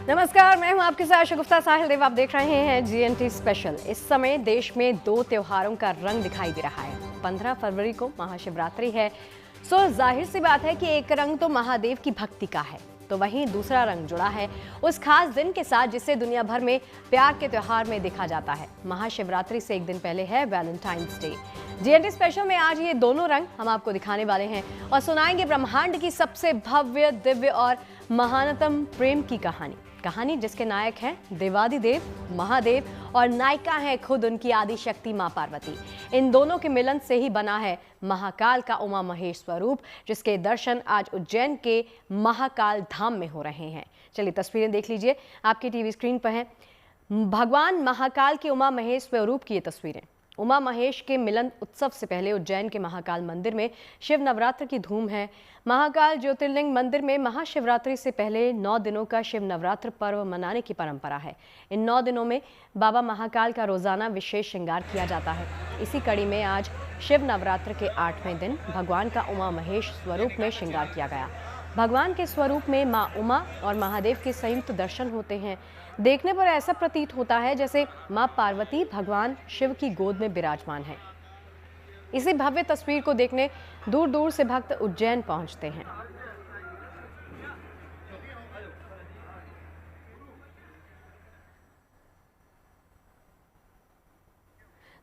नमस्कार, मैं हूं आपके साथ शगुफ्ता साहिल देव। आप देख रहे हैं GNT स्पेशल। इस समय देश में दो त्योहारों का रंग दिखाई दे रहा है। 15 फरवरी को महाशिवरात्रि है, सो जाहिर सी बात है कि एक रंग तो महादेव की भक्ति का है, तो वहीं दूसरा रंग जुड़ा है उस खास दिन के साथ जिसे दुनिया भर में प्यार के त्योहार में देखा जाता है। महाशिवरात्रि से एक दिन पहले है वैलेंटाइंस डे। GNT स्पेशल में आज ये दोनों रंग हम आपको दिखाने वाले हैं और सुनाएंगे ब्रह्मांड की सबसे भव्य, दिव्य और महानतम प्रेम की कहानी जिसके नायक हैं देवादिदेव महादेव और नायिका है खुद उनकी आदि शक्ति मां पार्वती। इन दोनों के मिलन से ही बना है महाकाल का उमा महेश स्वरूप, जिसके दर्शन आज उज्जैन के महाकाल धाम में हो रहे हैं। चलिए तस्वीरें देख लीजिए, आपकी टीवी स्क्रीन पर है भगवान महाकाल के उमा महेश स्वरूप की ये तस्वीरें। उमा महेश के मिलन उत्सव से पहले उज्जैन के महाकाल मंदिर में शिव नवरात्र की धूम है। महाकाल ज्योतिर्लिंग मंदिर में महाशिवरात्रि से पहले 9 दिनों का शिव नवरात्र पर्व मनाने की परंपरा है। इन 9 दिनों में बाबा महाकाल का रोजाना विशेष श्रृंगार किया जाता है। इसी कड़ी में आज शिव नवरात्र के 8वें दिन भगवान का उमा महेश स्वरूप में श्रृंगार किया गया। भगवान के स्वरूप में मां उमा और महादेव के संयुक्त दर्शन होते हैं। देखने पर ऐसा प्रतीत होता है जैसे मां पार्वती भगवान शिव की गोद में विराजमान है। इसी भव्य तस्वीर को देखने दूर दूर से भक्त उज्जैन पहुंचते हैं।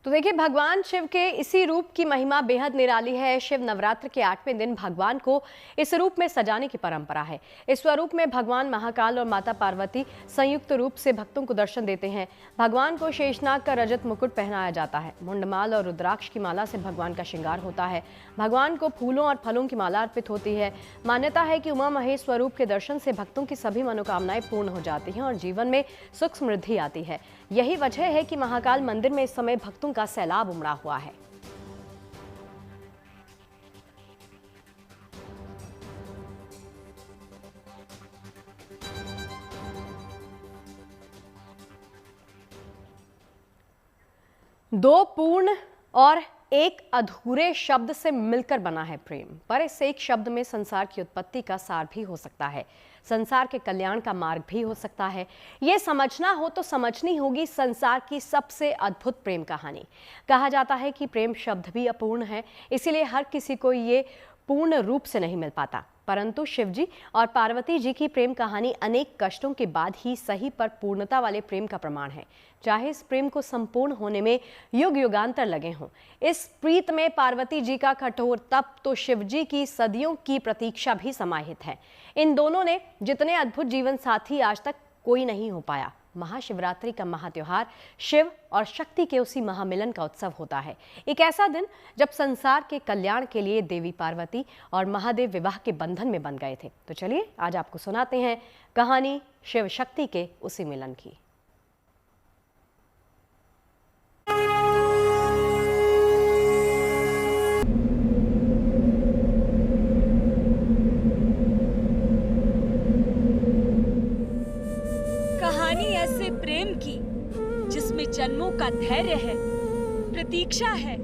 तो देखिए, भगवान शिव के इसी रूप की महिमा बेहद निराली है। शिव नवरात्र के 8वें दिन भगवान को इस रूप में सजाने की परंपरा है। इस स्वरूप में भगवान महाकाल और माता पार्वती संयुक्त रूप से भक्तों को दर्शन देते हैं। भगवान को शेषनाग का रजत मुकुट पहनाया जाता है। मुंडमाल और रुद्राक्ष की माला से भगवान का श्रृंगार होता है। भगवान को फूलों और फलों की माला अर्पित होती है। मान्यता है कि उमा महेश स्वरूप के दर्शन से भक्तों की सभी मनोकामनाएं पूर्ण हो जाती हैं और जीवन में सुख समृद्धि आती है। यही वजह है कि महाकाल मंदिर में इस समय भक्तों का सैलाब उमड़ा हुआ है। दो पूर्ण और एक अधूरे शब्द से मिलकर बना है प्रेम, पर इस एक शब्द में संसार की उत्पत्ति का सार भी हो सकता है, संसार के कल्याण का मार्ग भी हो सकता है। ये समझना हो तो समझनी होगी संसार की सबसे अद्भुत प्रेम कहानी। कहा जाता है कि प्रेम शब्द भी अपूर्ण है, इसीलिए हर किसी को ये पूर्ण रूप से नहीं मिल पाता, परंतु शिवजी और पार्वती जी की प्रेम कहानी अनेक कष्टों के बाद ही सही पर पूर्णता वाले प्रेम का प्रमाण है। चाहे इस प्रेम को संपूर्ण होने में युग युगांतर लगे हों, इस प्रीत में पार्वती जी का कठोर तप तो शिवजी की सदियों की प्रतीक्षा भी समाहित है। इन दोनों ने जितने अद्भुत जीवन साथी आज तक कोई नहीं हो पाया। महाशिवरात्रि का महात्योहार शिव और शक्ति के उसी महामिलन का उत्सव होता है। एक ऐसा दिन जब संसार के कल्याण के लिए देवी पार्वती और महादेव विवाह के बंधन में बंध गए थे। तो चलिए आज आपको सुनाते हैं कहानी शिव शक्ति के उसी मिलन की। कहानी ऐसे प्रेम की जिसमें जन्मों का धैर्य है, प्रतीक्षा है,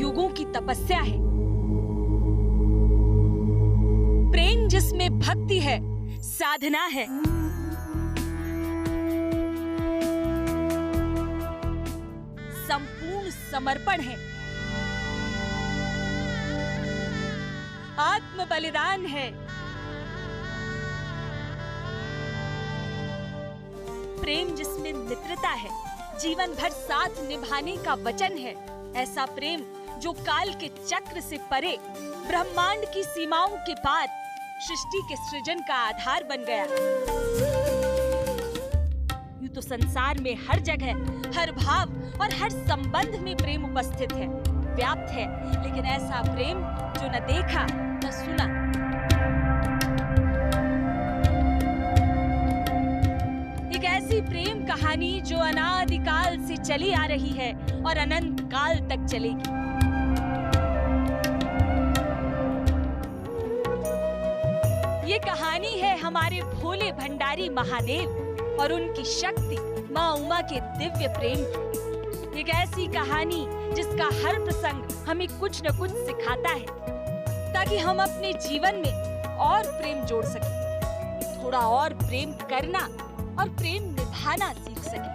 युगों की तपस्या है। प्रेम जिसमें भक्ति है, साधना है, संपूर्ण समर्पण है, आत्म बलिदान है। प्रेम जिसमें मित्रता है, जीवन भर साथ निभाने का वचन है। ऐसा प्रेम जो काल के चक्र से परे, ब्रह्मांड की सीमाओं के पार सृष्टि के सृजन का आधार बन गया। यूं तो संसार में हर जगह, हर भाव और हर संबंध में प्रेम उपस्थित है, व्याप्त है, लेकिन ऐसा प्रेम जो न देखा न सुना। एक ऐसी प्रेम कहानी जो अनादिकाल से चली आ रही है और अनंत काल तक चलेगी। ये कहानी है हमारे भोले भंडारी महादेव और उनकी शक्ति मां उमा के दिव्य प्रेम की। एक ऐसी कहानी जिसका हर प्रसंग हमें कुछ न कुछ सिखाता है, ताकि हम अपने जीवन में और प्रेम जोड़ सकें। थोड़ा और प्रेम करना और प्रेम निभाना सीख सके।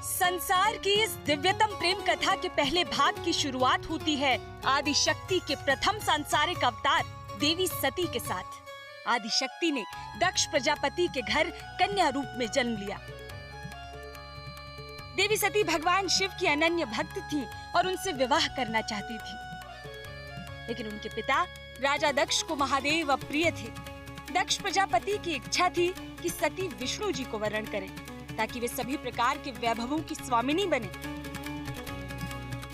संसार की इस दिव्यतम प्रेम कथा के पहले भाग की शुरुआत होती है आदि शक्ति के प्रथम सांसारिक अवतार देवी सती के साथ। आदि शक्ति ने दक्ष प्रजापति के घर कन्या रूप में जन्म लिया। देवी सती भगवान शिव की अनन्य भक्त थी और उनसे विवाह करना चाहती थी, लेकिन उनके पिता राजा दक्ष को महादेव अप्रिय थे। दक्ष प्रजापति की इच्छा थी कि सती विष्णु जी को वरण करें ताकि वे सभी प्रकार के वैभवों की स्वामिनी बने।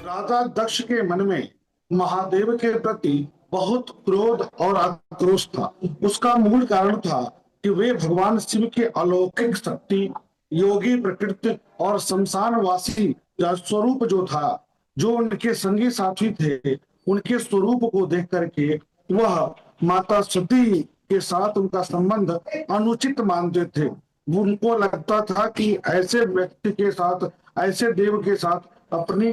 राजा दक्ष के मन में महादेव के प्रति बहुत क्रोध और आक्रोश था। उसका मूल कारण था कि वे भगवान शिव के अलौकिक शक्ति, योगी प्रकृति और शमशानवासी स्वरूप जो था, जो उनके संगी साथी थे, उनके स्वरूप को देख करके वह माता सती के साथ उनका संबंध अनुचित मानते थे। उनको लगता था कि ऐसे व्यक्ति के साथ, ऐसे देव के साथ अपनी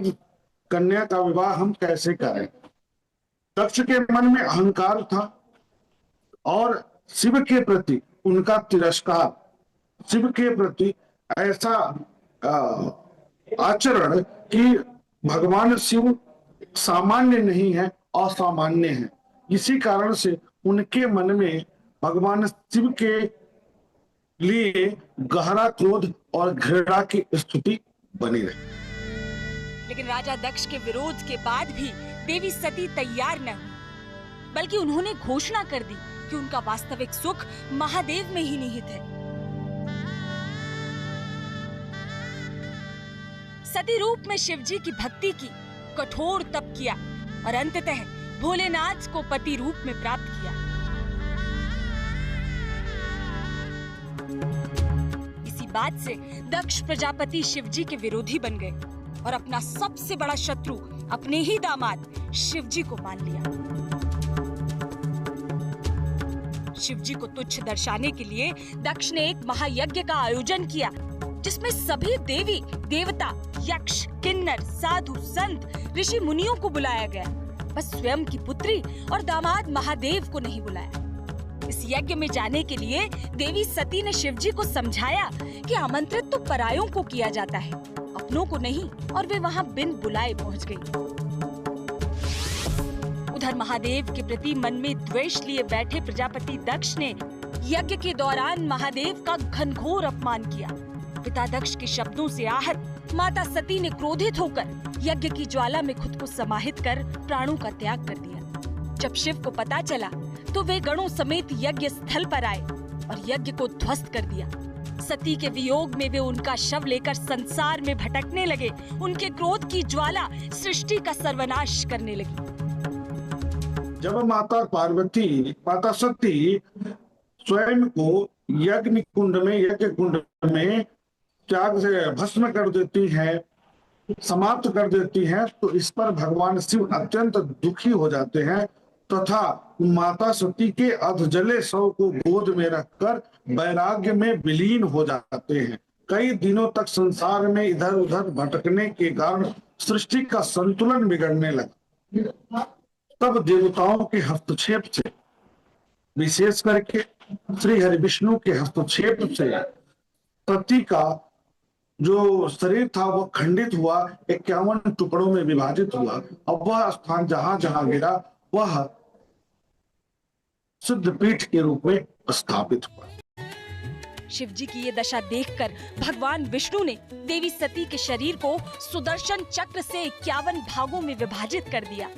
कन्या का विवाह हम कैसे करें। दक्ष के मन में अहंकार था और शिव के प्रति उनका तिरस्कार, शिव के प्रति ऐसा आचरण कि भगवान शिव सामान्य नहीं है, असामान्य है। इसी कारण से उनके मन में भगवान शिव के लिए गहरा क्रोध और घृणा की स्थिति बनी रही। लेकिन राजा दक्ष के विरोध के बाद भी देवी सती तैयार न हुई, बल्कि उन्होंने घोषणा कर दी कि उनका वास्तविक सुख महादेव में ही निहित है। सती रूप में शिवजी की भक्ति की, कठोर तप किया और अंततः भोलेनाथ को पति रूप में प्राप्त किया। इसी बात से दक्ष प्रजापति शिवजी के विरोधी बन गए और अपना सबसे बड़ा शत्रु अपने ही दामाद शिवजी को मान लिया। शिवजी को तुच्छ दर्शाने के लिए दक्ष ने एक महायज्ञ का आयोजन किया, जिसमें सभी देवी देवता, यक्ष, किन्नर, साधु, संत, ऋषि मुनियों को बुलाया गया, बस स्वयं की पुत्री और दामाद महादेव को नहीं बुलाया। इस यज्ञ में जाने के लिए देवी सती ने शिवजी को समझाया कि आमंत्रित तो परायों को किया जाता है, अपनों को नहीं, और वे वहां बिन बुलाए पहुंच गई। उधर महादेव के प्रति मन में द्वेष लिए बैठे प्रजापति दक्ष ने यज्ञ के दौरान महादेव का घनघोर अपमान किया। पिता दक्ष के शब्दों से आहत माता सती ने क्रोधित होकर यज्ञ की ज्वाला में खुद को समाहित कर प्राणों का त्याग कर दिया। जब शिव को पता चला तो वे गणों समेत यज्ञ स्थल पर आए और यज्ञ को ध्वस्त कर दिया। सती के वियोग में वे उनका शव लेकर संसार में भटकने लगे। उनके क्रोध की ज्वाला सृष्टि का सर्वनाश करने लगी। जब माता सती स्वयं को यज्ञ कुंड में त्याग से भस्म कर देती है, समाप्त कर देती है, तो इस पर भगवान शिव अत्यंत दुखी हो जाते हैं तथा माता सती के अधजले शव को गोद में रखकर वैराग्य में विलीन हो जाते हैं। कई दिनों तक संसार में इधर उधर भटकने के कारण सृष्टि का संतुलन बिगड़ने लगा। तब देवताओं के हस्तक्षेप से, विशेष करके श्री हरि विष्णु के हस्तक्षेप से सती का जो शरीर था वो खंडित हुआ, 51 टुकड़ों में विभाजित हुआ। अब वह स्थान जहां जहां गिरा वह सिद्धपीठ के रूप में स्थापित हुआ। शिवजी की ये दशा देखकर भगवान विष्णु ने देवी सती के शरीर को सुदर्शन चक्र से 51 भागों में विभाजित कर दिया।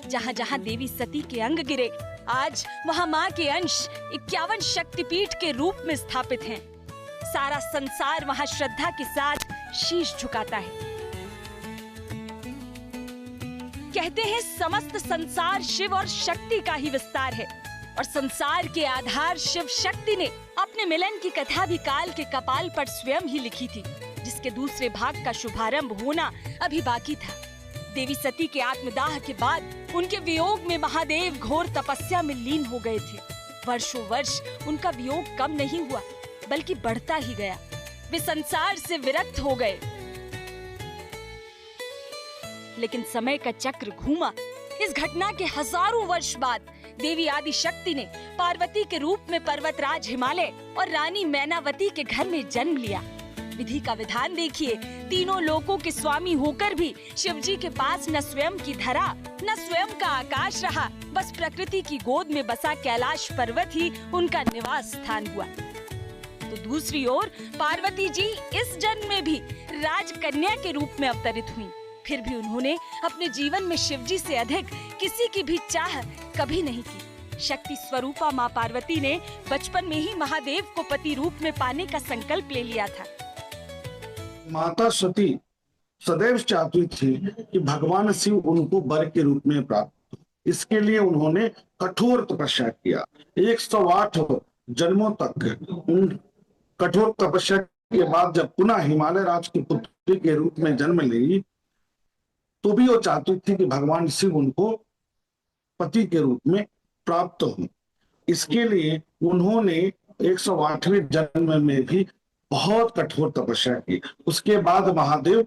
जहां जहां देवी सती के अंग गिरे, आज वहां मां के अंश 51 शक्तिपीठ के रूप में स्थापित हैं। सारा संसार वहां श्रद्धा के साथ शीश झुकाता है। कहते हैं समस्त संसार शिव और शक्ति का ही विस्तार है, और संसार के आधार शिव शक्ति ने अपने मिलन की कथा भी काल के कपाल पर स्वयं ही लिखी थी, जिसके दूसरे भाग का शुभारंभ होना अभी बाकी था। देवी सती के आत्मदाह के बाद उनके वियोग में महादेव घोर तपस्या में लीन हो गए थे। वर्षों वर्ष उनका वियोग कम नहीं हुआ, बल्कि बढ़ता ही गया। वे संसार से विरक्त हो गए। लेकिन समय का चक्र घूमा। इस घटना के हजारों वर्ष बाद देवी आदि शक्ति ने पार्वती के रूप में पर्वतराज हिमालय और रानी मैनावती के घर में जन्म लिया। विधि का विधान देखिए, तीनों लोकों के स्वामी होकर भी शिव जी के पास न स्वयं की धरा न स्वयं का आकाश रहा, बस प्रकृति की गोद में बसा कैलाश पर्वत ही उनका निवास स्थान हुआ। तो दूसरी ओर पार्वती जी इस जन्म में भी राजकन्या के रूप में अवतरित हुई। फिर भी उन्होंने अपने जीवन में शिव जी से अधिक किसी की भी चाह कभी नहीं की। शक्ति स्वरूपा माँ पार्वती ने बचपन में ही महादेव को पति रूप में पाने का संकल्प ले लिया था। माता सती सदैव चाहती थी कि भगवान शिव उनको वर के रूप में प्राप्त हो। इसके लिए उन्होंने कठोर तपस्या किया। 108 जन्मों तक उन कठोर तपस्या के बाद जब पुनः हिमालय राज की पुत्री के रूप में जन्म ली, तो भी वो चाहती थी कि भगवान शिव उनको पति के रूप में प्राप्त हो। इसके लिए उन्होंने 108वें जन्म में भी बहुत कठोर तपस्या की। उसके बाद महादेव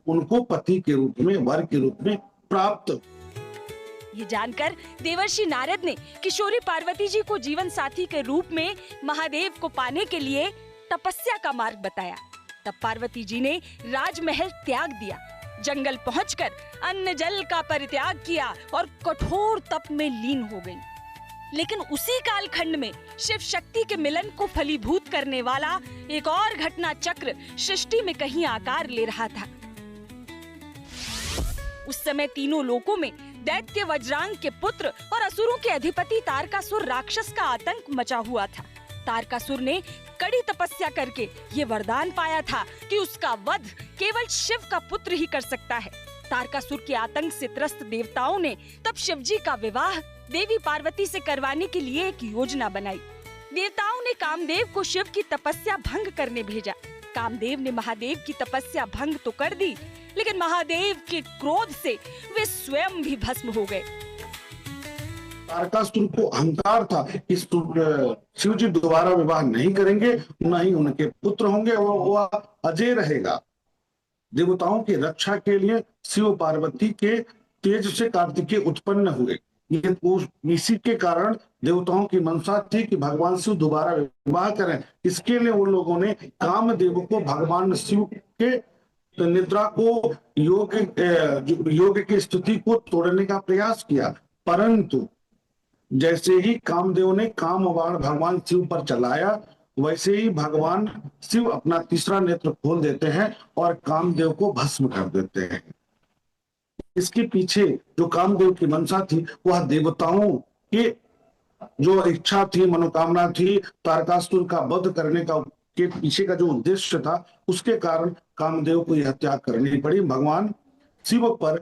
उनको पति के रूप में, वर के रूप में प्राप्त। ये जानकर देवर्षि नारद ने किशोरी पार्वती जी को जीवन साथी के रूप में महादेव को पाने के लिए तपस्या का मार्ग बताया। तब पार्वती जी ने राजमहल त्याग दिया, जंगल पहुंचकर अन्न जल का परित्याग किया और कठोर तप में लीन हो गई। लेकिन उसी कालखंड में शिव शक्ति के मिलन को फलीभूत करने वाला एक और घटना चक्र सृष्टि में कहीं आकार ले रहा था। उस समय तीनों लोकों में दैत्य वज्रांग के पुत्र और असुरों के अधिपति तारकासुर राक्षस का आतंक मचा हुआ था। तारकासुर ने कड़ी तपस्या करके ये वरदान पाया था कि उसका वध केवल शिव का पुत्र ही कर सकता है। तारकासुर के आतंक से त्रस्त देवताओं ने तब शिव जी का विवाह देवी पार्वती से करवाने के लिए एक योजना बनाई। देवताओं ने कामदेव को शिव की तपस्या भंग करने भेजा। कामदेव ने महादेव की तपस्या भंग तो कर दी, लेकिन महादेव के क्रोध से वे स्वयं भी भस्म हो गए। तारकासुर को अहंकार था कि शिव जी दोबारा विवाह नहीं करेंगे, न ही उनके पुत्र होंगे, वह अजय रहेगा। देवताओं की रक्षा के लिए शिव पार्वती के तेज से कार्तिकेय उत्पन्न हुए। इसी के कारण देवताओं की मनसा थी कि भगवान शिव दोबारा विवाह करें। इसके लिए उन लोगों ने कामदेव को भगवान शिव के निद्रा को, योग की स्थिति को तोड़ने का प्रयास किया। परंतु जैसे ही कामदेव ने काम बाण भगवान शिव पर चलाया, वैसे ही भगवान शिव अपना तीसरा नेत्र खोल देते हैं और कामदेव को भस्म कर देते हैं। इसके पीछे जो कामदेव की मनसा थी, वह देवताओं के जो इच्छा थी, मनोकामना थी, तारकासुर का वध करने का के पीछे का जो उद्देश्य था, उसके कारण कामदेव को यह त्याग करनी पड़ी। भगवान शिव पर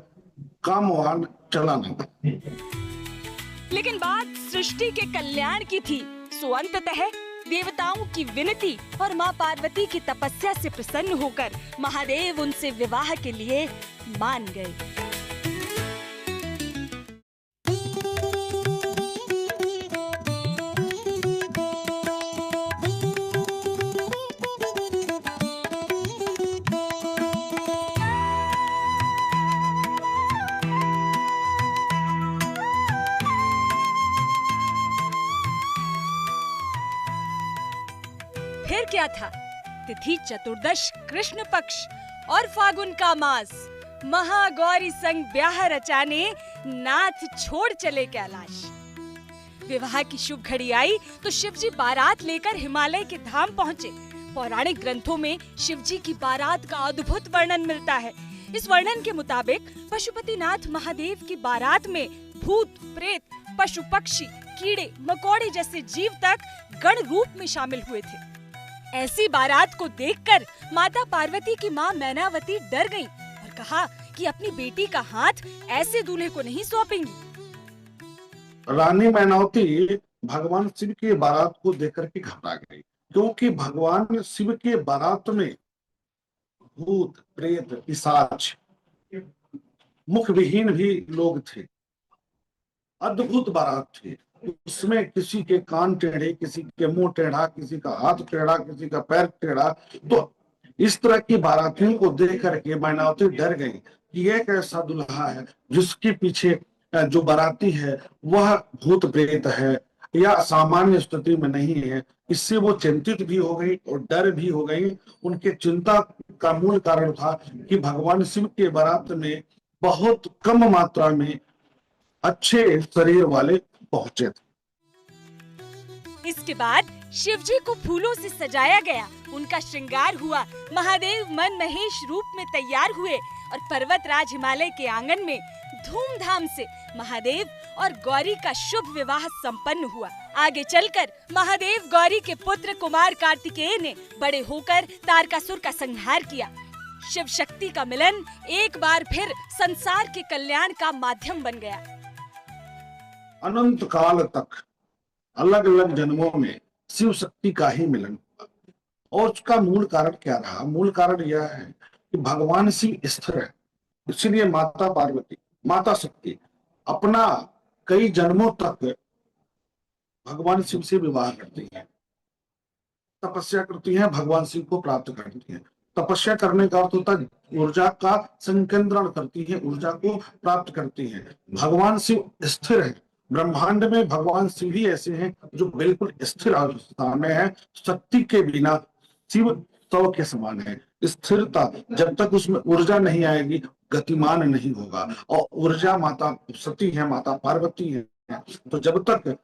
कामवान चलाना था। लेकिन बात सृष्टि के कल्याण की थी, सो अंततः देवताओं की विनती और माँ पार्वती की तपस्या से प्रसन्न होकर महादेव उनसे विवाह के लिए मान गए। फिर क्या था? तिथि चतुर्दश कृष्ण पक्ष और फागुन का मास, महागौरी संग ब्याह रचाने नाथ छोड़ चले कैलाश। विवाह की शुभ घड़ी आई तो शिवजी बारात लेकर हिमालय के धाम पहुँचे। पौराणिक ग्रंथों में शिवजी की बारात का अद्भुत वर्णन मिलता है। इस वर्णन के मुताबिक पशुपतिनाथ महादेव की बारात में भूत, प्रेत, पशु, पक्षी, कीड़े, मकोड़े जैसे जीव तक गण रूप में शामिल हुए थे। ऐसी बारात को देखकर माता पार्वती की माँ मैनावती डर गईं और कहा कि अपनी बेटी का हाथ ऐसे दूल्हे को नहीं सौंपेंगी। रानी मैनावती भगवान शिव की बारात को देखकर के घबरा गई, क्योंकि भगवान शिव के बारात में भूत, प्रेत, पिशाच, मुख विहीन भी लोग थे। अद्भुत बारात थी। उसमें किसी के कान टेढ़े, किसी के मुंह टेढ़ा, किसी का हाथ टेढ़ा, किसी का पैर टेढ़ा। तो इस तरह की बारातियों को देख करके मैनावती डर गई कि यह कैसा दुल्हा है जिसके पीछे जो बाराती है वह भूत प्रेत है या सामान्य स्थिति में नहीं है, इससे वो चिंतित भी हो गई और डर भी हो गई। उनके चिंता का मूल कारण था कि भगवान शिव के बारात में बहुत कम मात्रा में अच्छे शरीर वाले पहुंचे थे। इसके बाद शिव जी को फूलों से सजाया गया, उनका श्रृंगार हुआ, महादेव मन महेश रूप में तैयार हुए और पर्वतराज हिमालय के आंगन में धूमधाम से महादेव और गौरी का शुभ विवाह संपन्न हुआ। आगे चलकर महादेव गौरी के पुत्र कुमार कार्तिकेय ने बड़े होकर तारकासुर का संहार किया। शिव शक्ति का मिलन एक बार फिर संसार के कल्याण का माध्यम बन गया। अनंत काल तक अलग अलग जन्मों में शिव शक्ति का ही मिलन हुआ और उसका मूल कारण क्या रहा? मूल कारण यह है कि भगवान शिव स्थिर है, इसलिए माता पार्वती, माता शक्ति अपना कई जन्मों तक भगवान शिव से विवाह करती है, तपस्या करती है, भगवान शिव को प्राप्त करती है। तपस्या करने का अर्थ होता है ऊर्जा का संकेंद्रण करती है, ऊर्जा को प्राप्त करती है। भगवान शिव स्थिर है, ब्रह्मांड में भगवान शिव ही ऐसे हैं जो बिल्कुल स्थिर अवस्था में है। शक्ति के बिना शिव शव के समान है। स्थिरता, जब तक उसमें ऊर्जा नहीं आएगी गतिमान नहीं होगा, और ऊर्जा माता सती है, माता पार्वती है। तो जब तक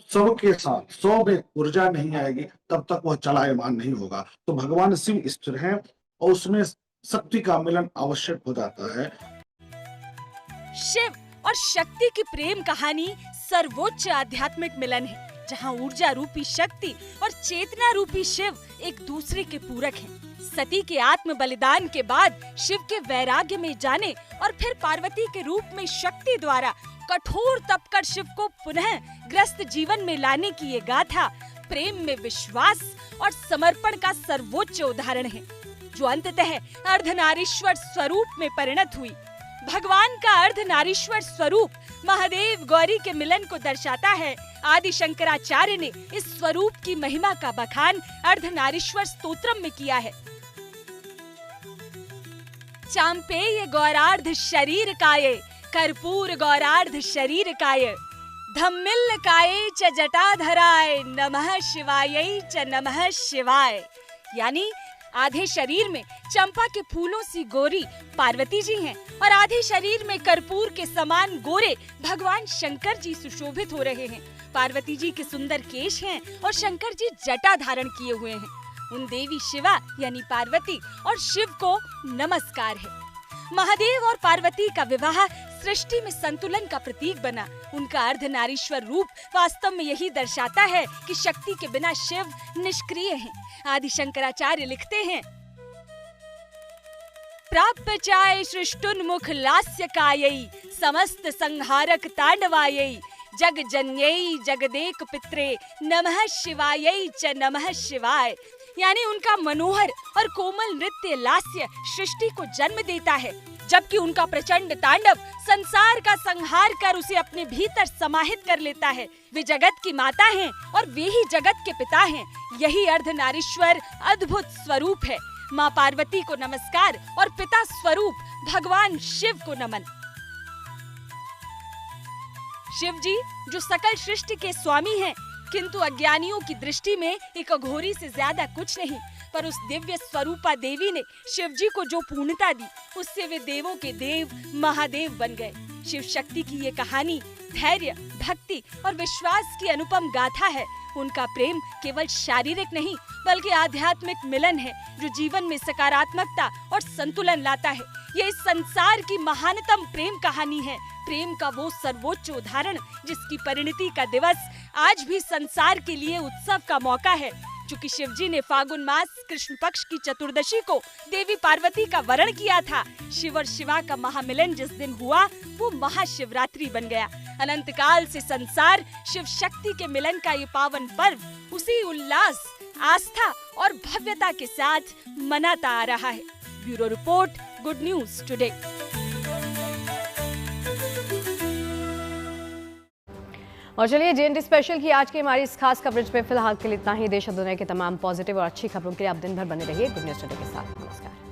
शव के साथ शव में ऊर्जा नहीं आएगी तब तक वह चलायमान नहीं होगा। तो भगवान शिव स्थिर है और उसमें शक्ति का मिलन आवश्यक हो जाता है। शिव और शक्ति की प्रेम कहानी सर्वोच्च आध्यात्मिक मिलन है, जहां ऊर्जा रूपी शक्ति और चेतना रूपी शिव एक दूसरे के पूरक हैं। सती के आत्म बलिदान के बाद शिव के वैराग्य में जाने और फिर पार्वती के रूप में शक्ति द्वारा कठोर तप कर शिव को पुनः ग्रस्त जीवन में लाने की ये गाथा प्रेम में विश्वास और समर्पण का सर्वोच्च उदाहरण है, जो अंततः अर्धनारीश्वर स्वरूप में परिणत हुई। भगवान का अर्धनारीश्वर स्वरूप महादेव गौरी के मिलन को दर्शाता है। आदि शंकराचार्य ने इस स्वरूप की महिमा का बखान अर्धनारीश्वर स्तोत्रम में किया है। चांपेय गौरार्ध शरीर काये, कर्पूर गौरार्ध शरीर काये, धम्मिल काये च जटाधराय, नमः शिवाय च नमः शिवाय। यानी आधे शरीर में चंपा के फूलों सी गोरी पार्वती जी हैं और आधे शरीर में कर्पूर के समान गोरे भगवान शंकर जी सुशोभित हो रहे हैं। पार्वती जी के सुंदर केश हैं और शंकर जी जटा धारण किए हुए हैं। उन देवी शिवा यानी पार्वती और शिव को नमस्कार है। महादेव और पार्वती का विवाह सृष्टि में संतुलन का प्रतीक बना। उनका अर्धनारीश्वर रूप वास्तव में यही दर्शाता है कि शक्ति के बिना शिव निष्क्रिय हैं। आदि शंकराचार्य लिखते हैं, प्राप्य चाय सृष्टुन्मुख लास्य कायै, समस्त संहारक तांडवायै, जग जन्यै जगदेक पित्रे, नमः शिवायै च नमः शिवाय। यानी उनका मनोहर और कोमल नृत्य लास्य सृष्टि को जन्म देता है, जबकि उनका प्रचंड तांडव संसार का संहार कर उसे अपने भीतर समाहित कर लेता है। वे जगत की माता हैं और वे ही जगत के पिता हैं। यही अर्धनारीश्वर अद्भुत स्वरूप है। माँ पार्वती को नमस्कार और पिता स्वरूप भगवान शिव को नमन। शिव जी जो सकल सृष्टि के स्वामी हैं, किंतु अज्ञानियों की दृष्टि में एक अघोरी से ज्यादा कुछ नहीं। पर उस दिव्य स्वरूपा देवी ने शिव जी को जो पूर्णता दी, उससे वे देवों के देव महादेव बन गए। शिव शक्ति की ये कहानी धैर्य, भक्ति और विश्वास की अनुपम गाथा है। उनका प्रेम केवल शारीरिक नहीं बल्कि आध्यात्मिक मिलन है, जो जीवन में सकारात्मकता और संतुलन लाता है। ये इस संसार की महानतम प्रेम कहानी है, प्रेम का वो सर्वोच्च उदाहरण जिसकी परिणति का दिवस आज भी संसार के लिए उत्सव का मौका है। चूंकि शिव जी ने फागुन मास कृष्ण पक्ष की चतुर्दशी को देवी पार्वती का वरण किया था, शिव और शिवा का महामिलन जिस दिन हुआ वो महाशिवरात्रि बन गया। अनंत काल से संसार शिव शक्ति के मिलन का ये पावन पर्व उसी उल्लास, आस्था और भव्यता के साथ मनाता आ रहा है। Bureau report, good news today. और चलिए JNT स्पेशल की आज की हमारी इस खास कवरेज में फिलहाल के लिए इतना ही। देश और दुनिया की तमाम पॉजिटिव और अच्छी खबरों के लिए आप दिन भर बने रहिए गुड न्यूज टुडे के साथ। नमस्कार।